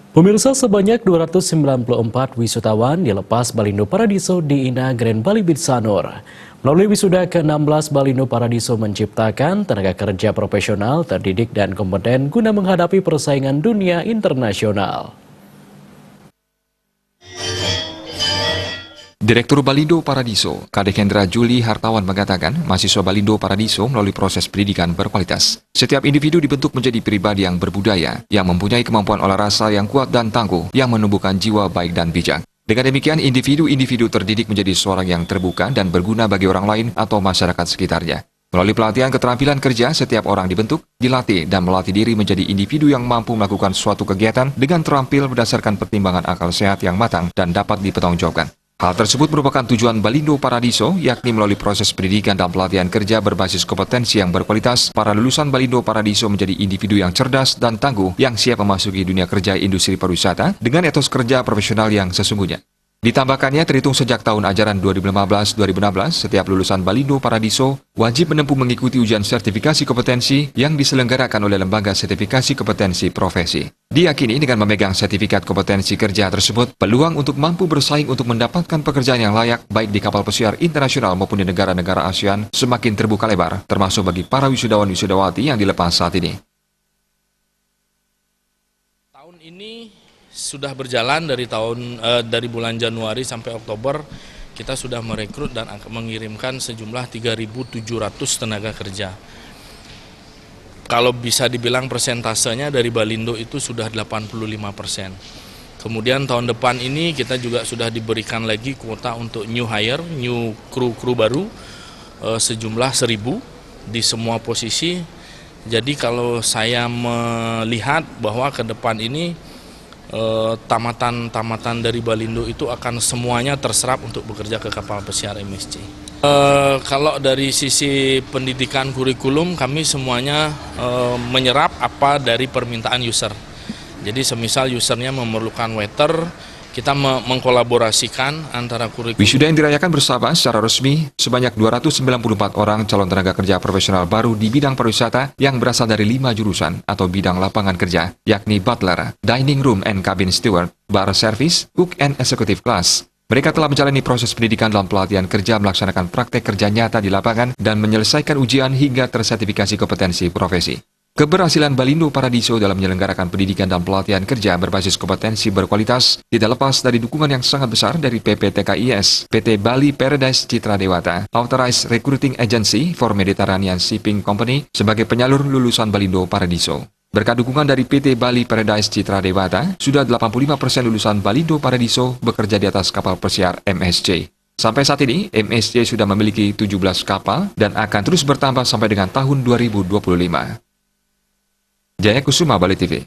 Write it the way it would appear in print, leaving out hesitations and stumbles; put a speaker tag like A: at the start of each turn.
A: Pemirsa, sebanyak 294 wisatawan dilepas Balindo Paradiso di Ina Grand Bali Beach Sanur. Melalui wisuda ke-16, Balindo Paradiso menciptakan tenaga kerja profesional, terdidik, dan kompeten guna menghadapi persaingan dunia internasional.
B: Direktur Balindo Paradiso, Kadek Hendra Juli Hartawan mengatakan, mahasiswa Balindo Paradiso melalui proses pendidikan berkualitas. Setiap individu dibentuk menjadi pribadi yang berbudaya, yang mempunyai kemampuan olah rasa yang kuat dan tangguh, yang menumbuhkan jiwa baik dan bijak. Dengan demikian, individu-individu terdidik menjadi seorang yang terbuka dan berguna bagi orang lain atau masyarakat sekitarnya. Melalui pelatihan keterampilan kerja, setiap orang dibentuk, dilatih, dan melatih diri menjadi individu yang mampu melakukan suatu kegiatan dengan terampil berdasarkan pertimbangan akal sehat yang matang dan dapat dipertanggungjawabkan. Hal tersebut merupakan tujuan Balindo Paradiso, yakni melalui proses pendidikan dan pelatihan kerja berbasis kompetensi yang berkualitas, para lulusan Balindo Paradiso menjadi individu yang cerdas dan tangguh yang siap memasuki dunia kerja industri pariwisata dengan etos kerja profesional yang sesungguhnya. Ditambahkannya, terhitung sejak tahun ajaran 2015-2016, setiap lulusan Balindo Paradiso wajib menempuh mengikuti ujian sertifikasi kompetensi yang diselenggarakan oleh Lembaga Sertifikasi Kompetensi Profesi. Diyakini dengan memegang sertifikat kompetensi kerja tersebut, peluang untuk mampu bersaing untuk mendapatkan pekerjaan yang layak baik di kapal pesiar internasional maupun di negara-negara ASEAN semakin terbuka lebar, termasuk bagi para wisudawan-wisudawati yang dilepas saat ini.
C: Tahun ini sudah berjalan dari bulan Januari sampai Oktober, kita sudah merekrut dan mengirimkan sejumlah 3.700 tenaga kerja. Kalau bisa dibilang persentasenya dari Balindo itu sudah 85%. Kemudian tahun depan ini kita juga sudah diberikan lagi kuota untuk new hire, new kru baru sejumlah 1.000 di semua posisi. Jadi kalau saya melihat bahwa ke depan ini tamatan dari Balindo itu akan semuanya terserap untuk bekerja ke kapal pesiar MSC. Kalau dari sisi pendidikan kurikulum, kami semuanya menyerap apa dari permintaan user. Jadi semisal usernya memerlukan waiter, kita mengkolaborasikan antara kurikulum.
B: Wisuda yang dirayakan bersama secara resmi, sebanyak 294 orang calon tenaga kerja profesional baru di bidang pariwisata yang berasal dari 5 jurusan atau bidang lapangan kerja, yakni butler, dining room and cabin steward, bar service, cook and executive class. Mereka telah menjalani proses pendidikan dalam pelatihan kerja, melaksanakan praktek kerja nyata di lapangan, dan menyelesaikan ujian hingga tersertifikasi kompetensi profesi. Keberhasilan Balindo Paradiso dalam menyelenggarakan pendidikan dan pelatihan kerja berbasis kompetensi berkualitas tidak lepas dari dukungan yang sangat besar dari PPTKIS, PT Bali Paradise Citra Dewata, Authorized Recruiting Agency for Mediterranean Shipping Company sebagai penyalur lulusan Balindo Paradiso. Berkat dukungan dari PT Bali Paradise Citra Dewata, sudah 85% lulusan Balindo Paradiso bekerja di atas kapal pesiar MSC. Sampai saat ini, MSC sudah memiliki 17 kapal dan akan terus bertambah sampai dengan tahun 2025. Jaya Kusuma, Bali TV.